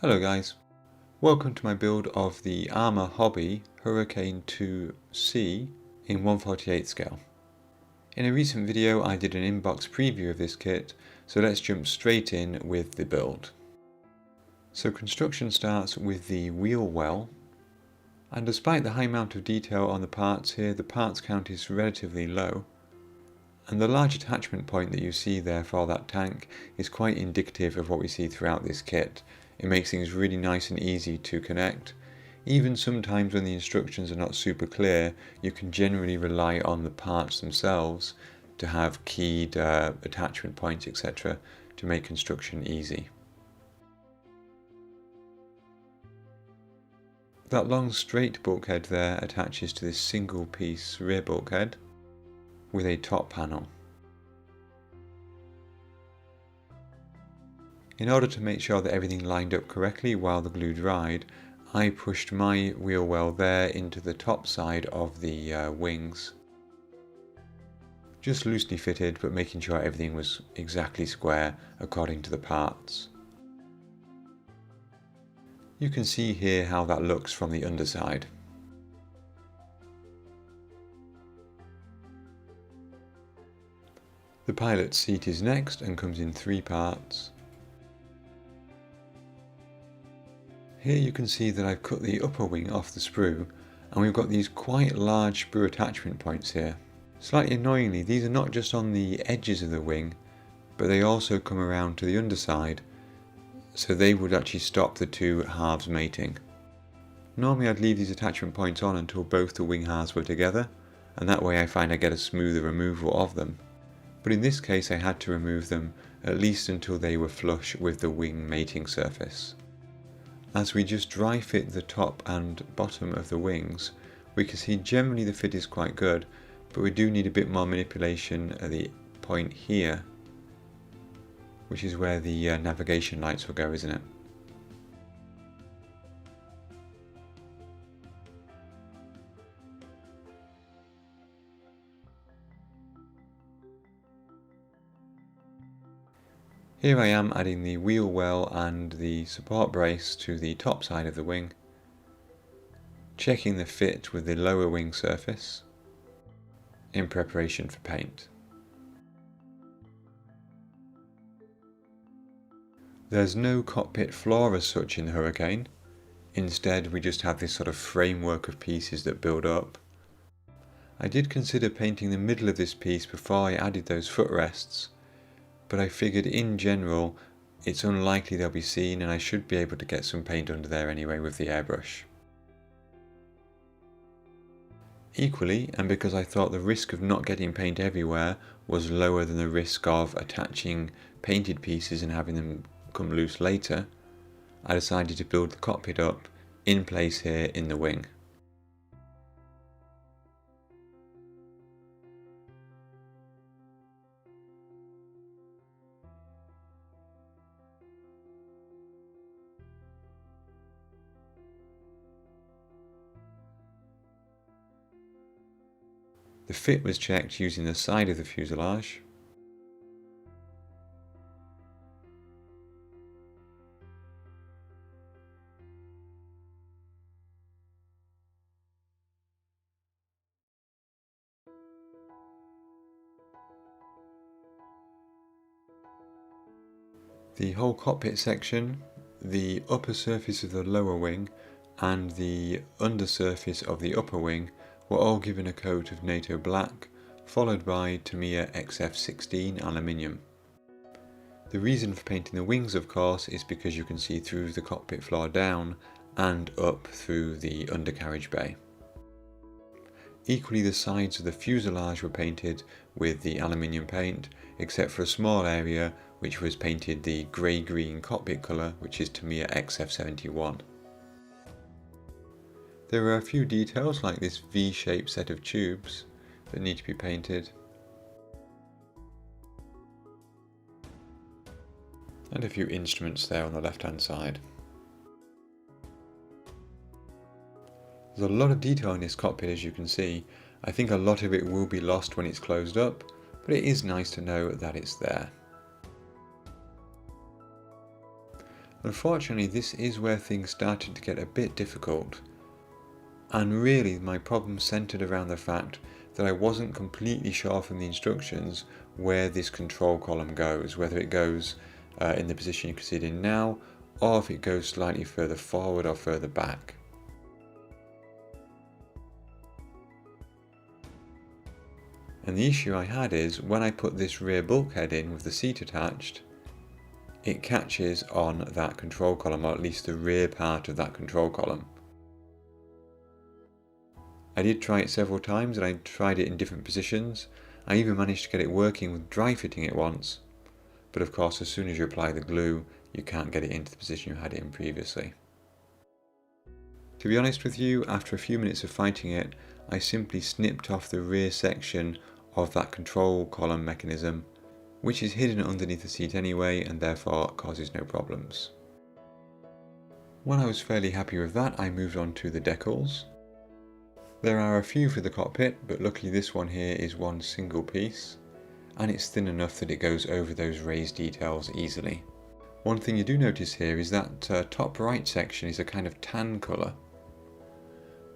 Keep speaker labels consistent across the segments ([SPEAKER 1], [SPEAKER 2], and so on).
[SPEAKER 1] Hello guys, welcome to my build of the Arma Hobby Hurricane 2C in 1/48 scale. In a recent video I did an inbox preview of this kit, so let's jump straight in with the build. So construction starts with the wheel well, and despite the high amount of detail on the parts here, the parts count is relatively low. And the large attachment point that you see there for that tank is quite indicative of what we see throughout this kit. It makes things really nice and easy to connect. Even sometimes when the instructions are not super clear, you can generally rely on the parts themselves to have keyed attachment points, etc. to make construction easy. That long straight bulkhead there attaches to this single piece rear bulkhead with a top panel. In order to make sure that everything lined up correctly while the glue dried, I pushed my wheel well there into the top side of the wings. Just loosely fitted, but making sure everything was exactly square according to the parts. You can see here how that looks from the underside. The pilot's seat is next and comes in 3 parts. Here you can see that I've cut the upper wing off the sprue, and we've got these quite large sprue attachment points here. Slightly annoyingly, these are not just on the edges of the wing, but they also come around to the underside, so they would actually stop the two halves mating. Normally I'd leave these attachment points on until both the wing halves were together, and that way I find I get a smoother removal of them. But in this case I had to remove them at least until they were flush with the wing mating surface. As we just dry fit the top and bottom of the wings, we can see generally the fit is quite good, but we do need a bit more manipulation at the point here, which is where the navigation lights will go, isn't it? Here I am adding the wheel well and the support brace to the top side of the wing, checking the fit with the lower wing surface in preparation for paint. There's no cockpit floor as such in the Hurricane. Instead we just have this sort of framework of pieces that build up. I did consider painting the middle of this piece before I added those footrests, but I figured in general it's unlikely they'll be seen and I should be able to get some paint under there anyway with the airbrush. Equally, and because I thought the risk of not getting paint everywhere was lower than the risk of attaching painted pieces and having them come loose later, I decided to build the cockpit up in place here in the wing. The fit was checked using the side of the fuselage. The whole cockpit section, the upper surface of the lower wing and the undersurface of the upper wing were all given a coat of NATO black, followed by Tamiya XF16 aluminium. The reason for painting the wings, of course, is because you can see through the cockpit floor down and up through the undercarriage bay. Equally, the sides of the fuselage were painted with the aluminium paint, except for a small area which was painted the grey-green cockpit colour, which is Tamiya XF71. There are a few details like this V-shaped set of tubes that need to be painted, and a few instruments there on the left hand side. There's a lot of detail in this cockpit, as you can see. I think a lot of it will be lost when it's closed up, but it is nice to know that it's there. Unfortunately, this is where things started to get a bit difficult, and really my problem centered around the fact that I wasn't completely sure from the instructions where this control column goes, whether it goes in the position you can see it in now, or if it goes slightly further forward or further back. And the issue I had is, when I put this rear bulkhead in with the seat attached, it catches on that control column, or at least the rear part of that control column. I did try it several times, and I tried it in different positions. I even managed to get it working with dry fitting it once, but of course as soon as you apply the glue, you can't get it into the position you had it in previously. To be honest with you, after a few minutes of fighting it, I simply snipped off the rear section of that control column mechanism, which is hidden underneath the seat anyway and therefore causes no problems. When I was fairly happy with that, I moved on to the decals. There are a few for the cockpit, but luckily this one here is one single piece, and it's thin enough that it goes over those raised details easily. One thing you do notice here is that top right section is a kind of tan colour,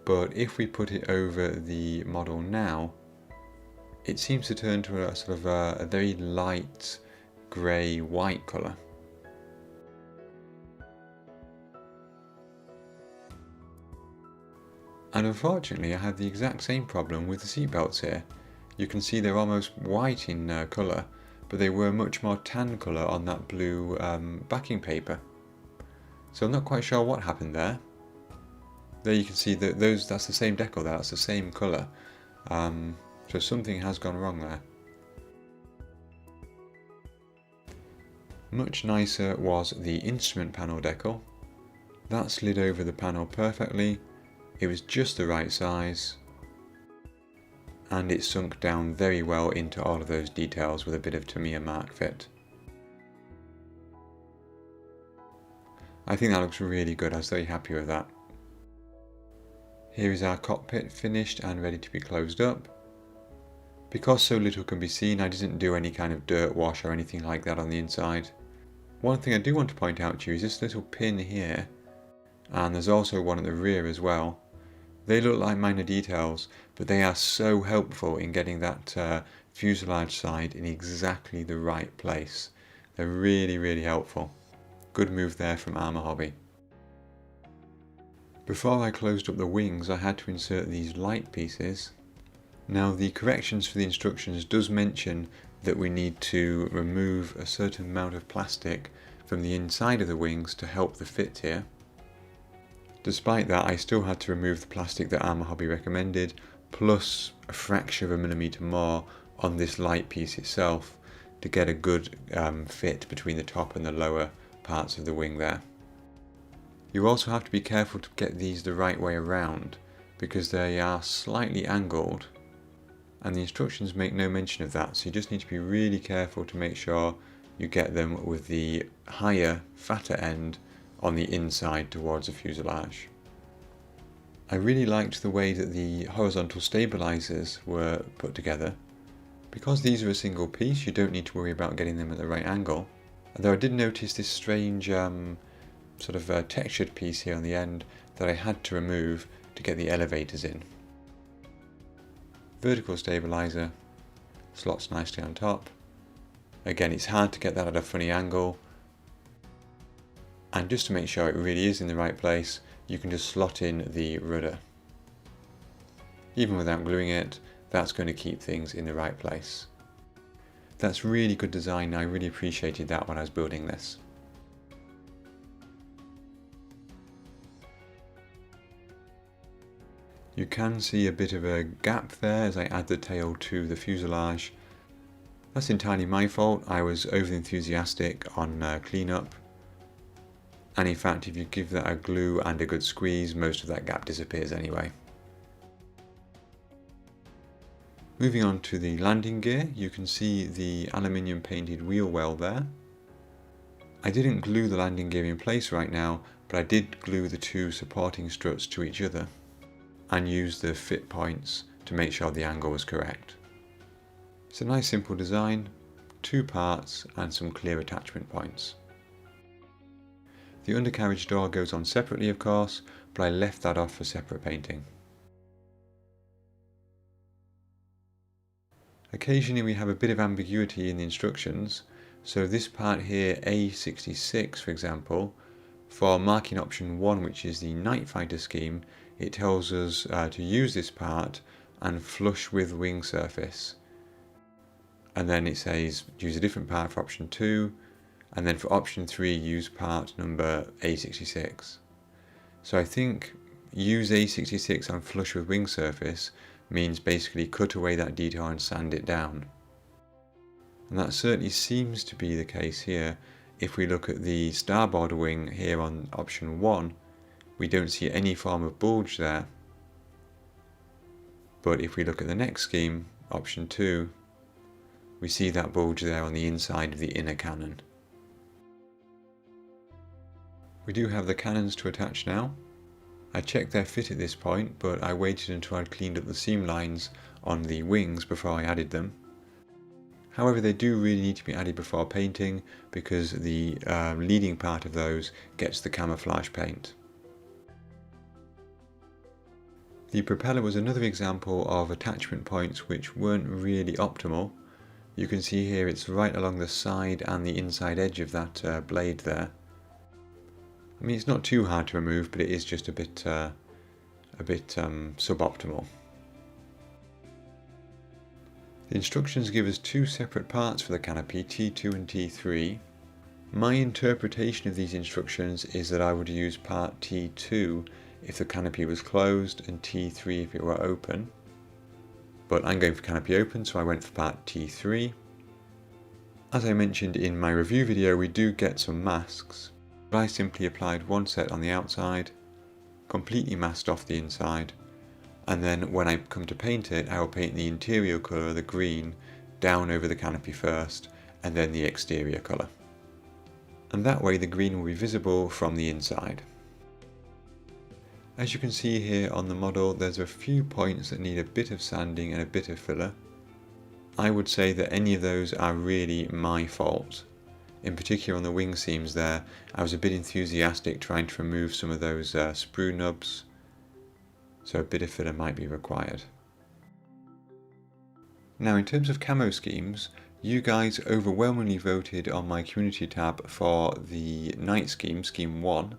[SPEAKER 1] but if we put it over the model now, it seems to turn to a sort of a very light grey white colour. And unfortunately I had the exact same problem with the seatbelts here. You can see they're almost white in colour, but they were much more tan colour on that blue backing paper. So I'm not quite sure what happened there. There you can see that that's the same decal there, that's the same colour. So something has gone wrong there. Much nicer was the instrument panel decal. That slid over the panel perfectly. It was just the right size, and it sunk down very well into all of those details with a bit of Tamiya mark fit. I think that looks really good. I was very happy with that. Here is our cockpit finished and ready to be closed up. Because so little can be seen, I didn't do any kind of dirt wash or anything like that on the inside. One thing I do want to point out to you is this little pin here, and there's also one at the rear as well. They look like minor details, but they are so helpful in getting that fuselage side in exactly the right place. They're really, really helpful. Good move there from Arma Hobby. Before I closed up the wings, I had to insert these light pieces. Now the corrections for the instructions does mention that we need to remove a certain amount of plastic from the inside of the wings to help the fit here. Despite that, I still had to remove the plastic that Arma Hobby recommended, plus a fraction of a millimetre more on this light piece itself to get a good fit between the top and the lower parts of the wing there. You also have to be careful to get these the right way around, because they are slightly angled, and the instructions make no mention of that, so you just need to be really careful to make sure you get them with the higher, fatter end on the inside towards the fuselage. I really liked the way that the horizontal stabilizers were put together. Because these are a single piece, you don't need to worry about getting them at the right angle. Although I did notice this strange sort of textured piece here on the end that I had to remove to get the elevators in. Vertical stabilizer slots nicely on top. Again, it's hard to get that at a funny angle. And just to make sure it really is in the right place, you can just slot in the rudder. Even without gluing it, that's going to keep things in the right place. That's really good design. I really appreciated that when I was building this. You can see a bit of a gap there as I add the tail to the fuselage. That's entirely my fault. I was over enthusiastic on cleanup. And in fact, if you give that a glue and a good squeeze, most of that gap disappears anyway. Moving on to the landing gear, you can see the aluminium painted wheel well there. I didn't glue the landing gear in place right now, but I did glue the two supporting struts to each other and use the fit points to make sure the angle was correct. It's a nice simple design, two parts and some clear attachment points. The undercarriage door goes on separately of course, but I left that off for separate painting. Occasionally we have a bit of ambiguity in the instructions, so this part here, A66 for example, for marking option 1, which is the night fighter scheme, it tells us to use this part and flush with wing surface. And then it says use a different part for option 2, and then for option 3 use part number A66. So I think use A66 on flush with wing surface means basically cut away that detail and sand it down. And that certainly seems to be the case here. If we look at the starboard wing here on option 1, we don't see any form of bulge there. But if we look at the next scheme, option 2, we see that bulge there on the inside of the inner cannon. We do have the cannons to attach now. I checked their fit at this point, but I waited until I'd cleaned up the seam lines on the wings before I added them. However, they do really need to be added before painting because the leading part of those gets the camouflage paint. The propeller was another example of attachment points which weren't really optimal. You can see here it's right along the side and the inside edge of that blade there. I mean, it's not too hard to remove, but it is just a bit suboptimal. The instructions give us two separate parts for the canopy, T2 and T3. My interpretation of these instructions is that I would use part T2 if the canopy was closed and T3 if it were open. But I'm going for canopy open, so I went for part T3. As I mentioned in my review video, we do get some masks. But I simply applied one set on the outside, completely masked off the inside, and then when I come to paint it, I will paint the interior colour, the green, down over the canopy first, and then the exterior colour. And that way the green will be visible from the inside. As you can see here on the model, there's a few points that need a bit of sanding and a bit of filler. I would say that any of those are really my fault. In particular on the wing seams there, I was a bit enthusiastic trying to remove some of those sprue nubs, so a bit of filler might be required. Now in terms of camo schemes, you guys overwhelmingly voted on my community tab for the night scheme, scheme 1,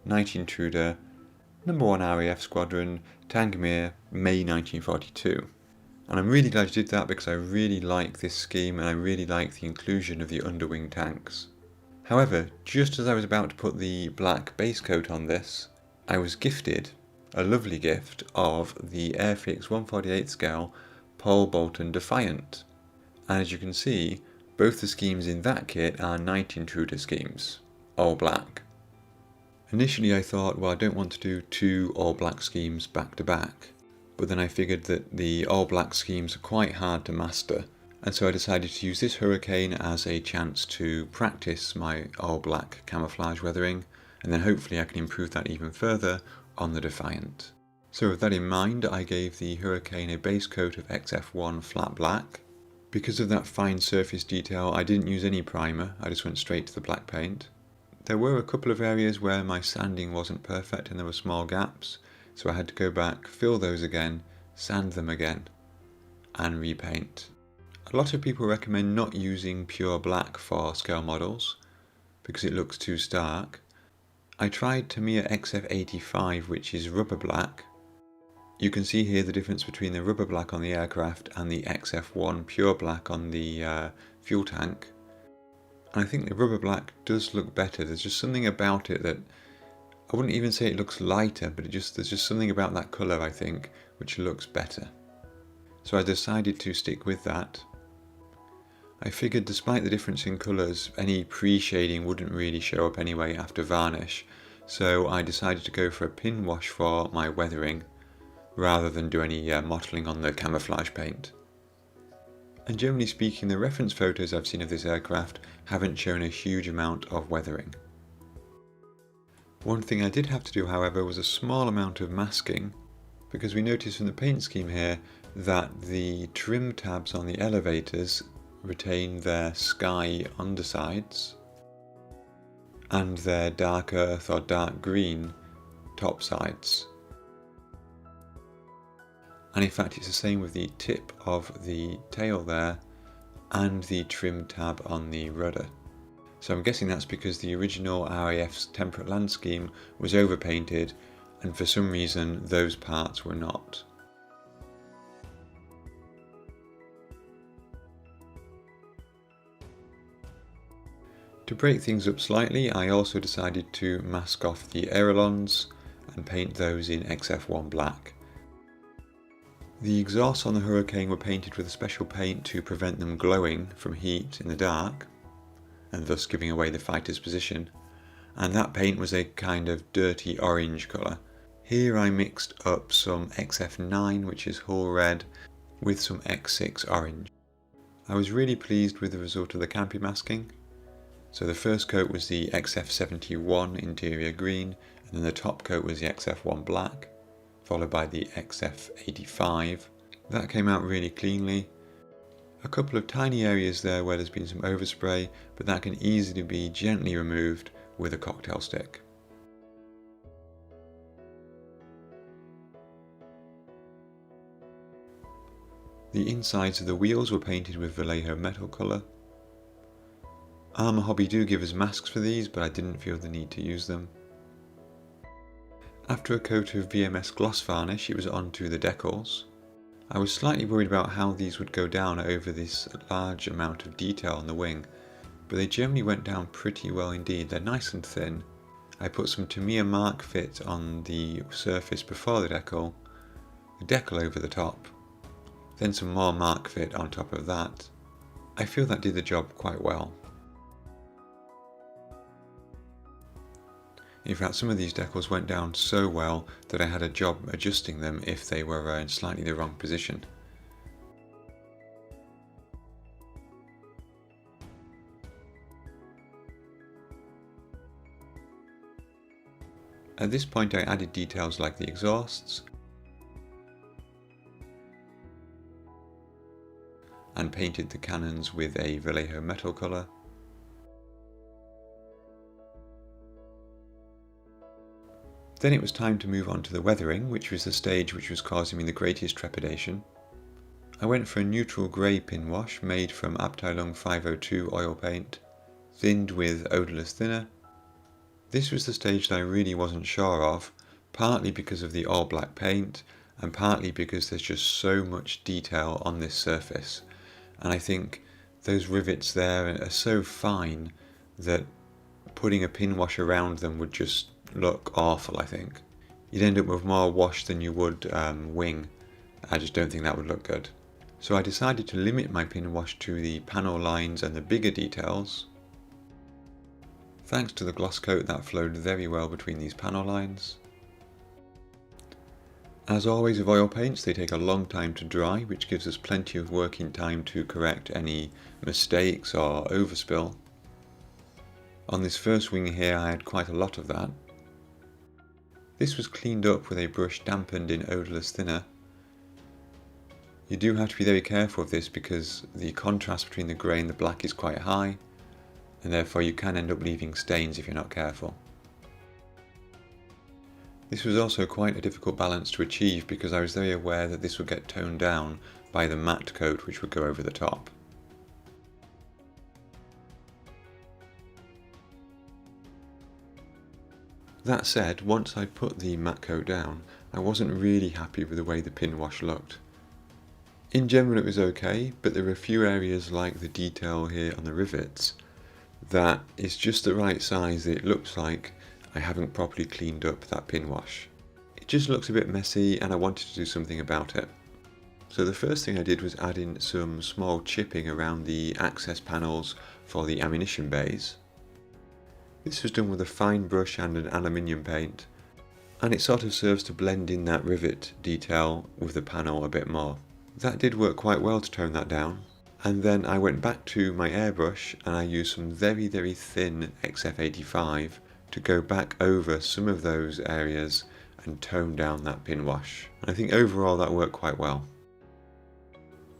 [SPEAKER 1] Night Intruder, number 1 RAF Squadron, Tangmere, May 1942. And I'm really glad you did that because I really like this scheme and I really like the inclusion of the underwing tanks. However, just as I was about to put the black base coat on this, I was gifted a lovely gift of the Airfix 1/48 scale Pole Bolton Defiant. And as you can see, both the schemes in that kit are Night Intruder schemes, all black. Initially I thought, well, I don't want to do two all black schemes back to back. But then I figured that the all black schemes are quite hard to master, and so I decided to use this Hurricane as a chance to practice my all black camouflage weathering, and then hopefully I can improve that even further on the Defiant. So with that in mind, I gave the Hurricane a base coat of XF1 flat black. Because of that fine surface detail, I didn't use any primer, I just went straight to the black paint. There were a couple of areas where my sanding wasn't perfect and there were small gaps, so I had to go back, fill those again, sand them again, and repaint. A lot of people recommend not using pure black for scale models, because it looks too stark. I tried Tamiya XF85, which is rubber black. You can see here the difference between the rubber black on the aircraft and the XF1 pure black on the fuel tank. And I think the rubber black does look better. There's just something about it that, I wouldn't even say it looks lighter, but there's just something about that colour, I think, which looks better. So I decided to stick with that. I figured despite the difference in colours, any pre-shading wouldn't really show up anyway after varnish, so I decided to go for a pin wash for my weathering, rather than do any mottling on the camouflage paint. And generally speaking, the reference photos I've seen of this aircraft haven't shown a huge amount of weathering. One thing I did have to do, however, was a small amount of masking, because we noticed from the paint scheme here that the trim tabs on the elevators retain their sky undersides, and their dark earth or dark green top sides. And in fact it's the same with the tip of the tail there and the trim tab on the rudder. So I'm guessing that's because the original RAF's temperate land scheme was overpainted and for some reason those parts were not. To break things up slightly, I also decided to mask off the ailerons and paint those in XF1 black. The exhausts on the Hurricane were painted with a special paint to prevent them glowing from heat in the dark, and thus giving away the fighter's position, and that paint was a kind of dirty orange colour. Here I mixed up some XF9, which is hull red, with some X6 orange. I was really pleased with the result of the Canopy masking. So the first coat was the XF71 interior green, and then the top coat was the XF1 black, followed by the XF85. That came out really cleanly. A couple of tiny areas there where there's been some overspray, but that can easily be gently removed with a cocktail stick. The insides of the wheels were painted with Vallejo metal colour. Arma Hobby do give us masks for these, but I didn't feel the need to use them. After a coat of VMS gloss varnish, it was on to the decals. I was slightly worried about how these would go down over this large amount of detail on the wing, but they generally went down pretty well indeed. They're nice and thin. I put some Tamiya mark fit on the surface before the decal over the top, then some more mark fit on top of that. I feel that did the job quite well. In fact, some of these decals went down so well that I had a job adjusting them if they were in slightly the wrong position. At this point I added details like the exhausts and painted the cannons with a Vallejo metal colour. Then it was time to move on to the weathering, which was the stage which was causing me the greatest trepidation. I went for a neutral grey pin wash made from Abteilung 502 oil paint, thinned with odourless thinner. This was the stage that I really wasn't sure of, partly because of the all black paint and partly because there's just so much detail on this surface, and I think those rivets there are so fine that putting a pin wash around them would just look awful. I think you'd end up with more wash than you would wing. I just don't think that would look good. So I decided to limit my pin wash to the panel lines and the bigger details. Thanks to the gloss coat, that flowed very well between these panel lines. As always with oil paints, they take a long time to dry, which gives us plenty of working time to correct any mistakes or overspill. On this first wing here I had quite a lot of that. This was cleaned up with a brush dampened in odourless thinner. You do have to be very careful of this because the contrast between the grey and the black is quite high, and therefore you can end up leaving stains if you're not careful. This was also quite a difficult balance to achieve because I was very aware that this would get toned down by the matte coat which would go over the top. That said, once I put the matte coat down, I wasn't really happy with the way the pin wash looked. In general it was okay, but there were a few areas like the detail here on the rivets that is just the right size that it looks like I haven't properly cleaned up that pin wash. It just looks a bit messy and I wanted to do something about it. So the first thing I did was add in some small chipping around the access panels for the ammunition bays. This was done with a fine brush and an aluminium paint, and it sort of serves to blend in that rivet detail with the panel a bit more. That did work quite well to tone that down, and then I went back to my airbrush and I used some very thin XF85 to go back over some of those areas and tone down that pin wash. And I think overall that worked quite well.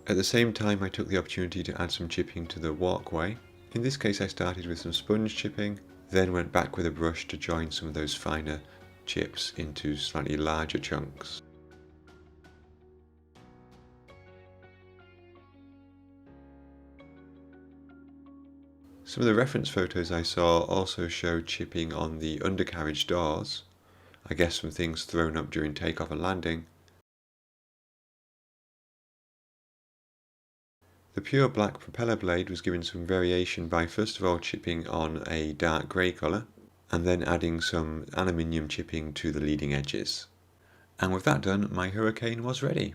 [SPEAKER 1] At the same time I took the opportunity to add some chipping to the walkway. In this case I started with some sponge chipping, then went back with a brush to join some of those finer chips into slightly larger chunks. Some of the reference photos I saw also showed chipping on the undercarriage doors, I guess from things thrown up during takeoff and landing. The pure black propeller blade was given some variation by first of all chipping on a dark grey colour, and then adding some aluminium chipping to the leading edges. And with that done, my Hurricane was ready.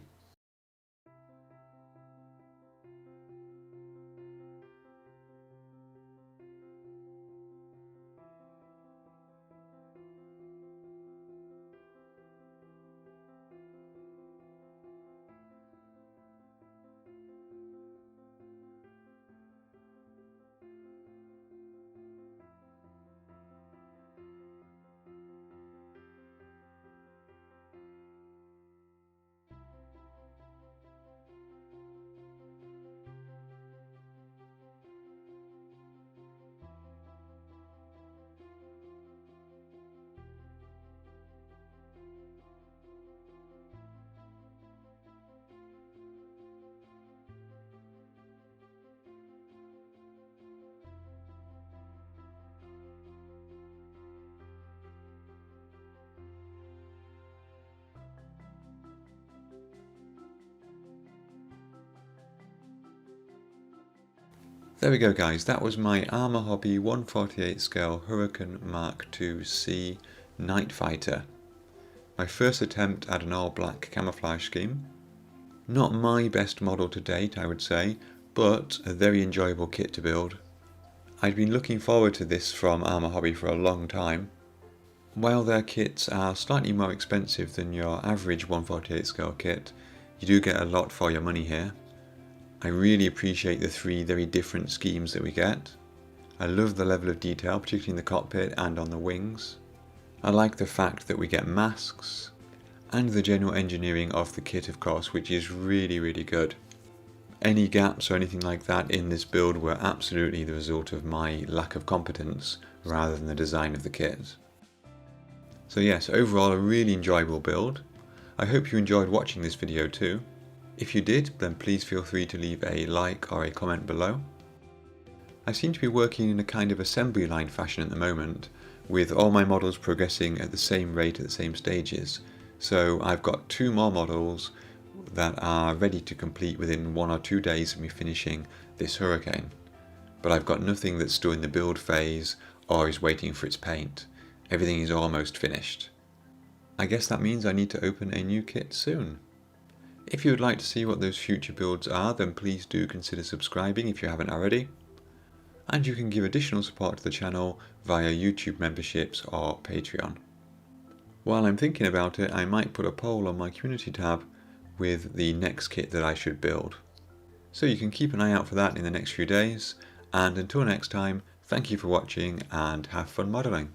[SPEAKER 1] There we go guys, that was my Arma Hobby 1/48 scale Hurricane Mark II-C Night Fighter. My first attempt at an all black camouflage scheme. Not my best model to date I would say, but a very enjoyable kit to build. I'd been looking forward to this from Arma Hobby for a long time. While their kits are slightly more expensive than your average 1/48 scale kit, you do get a lot for your money here. I really appreciate the three very different schemes that we get. I love the level of detail, particularly in the cockpit and on the wings. I like the fact that we get masks, and the general engineering of the kit of course, which is really good. Any gaps or anything like that in this build were absolutely the result of my lack of competence rather than the design of the kit. So yes, overall a really enjoyable build. I hope you enjoyed watching this video too. If you did, then please feel free to leave a like or a comment below. I seem to be working in a kind of assembly line fashion at the moment, with all my models progressing at the same rate at the same stages. So I've got 2 more models that are ready to complete within 1 or 2 days of me finishing this Hurricane. But I've got nothing that's still in the build phase or is waiting for its paint. Everything is almost finished. I guess that means I need to open a new kit soon. If you would like to see what those future builds are, then please do consider subscribing if you haven't already. And you can give additional support to the channel via YouTube memberships or Patreon. While I'm thinking about it, I might put a poll on my community tab with the next kit that I should build. So you can keep an eye out for that in the next few days, and until next time, thank you for watching and have fun modelling.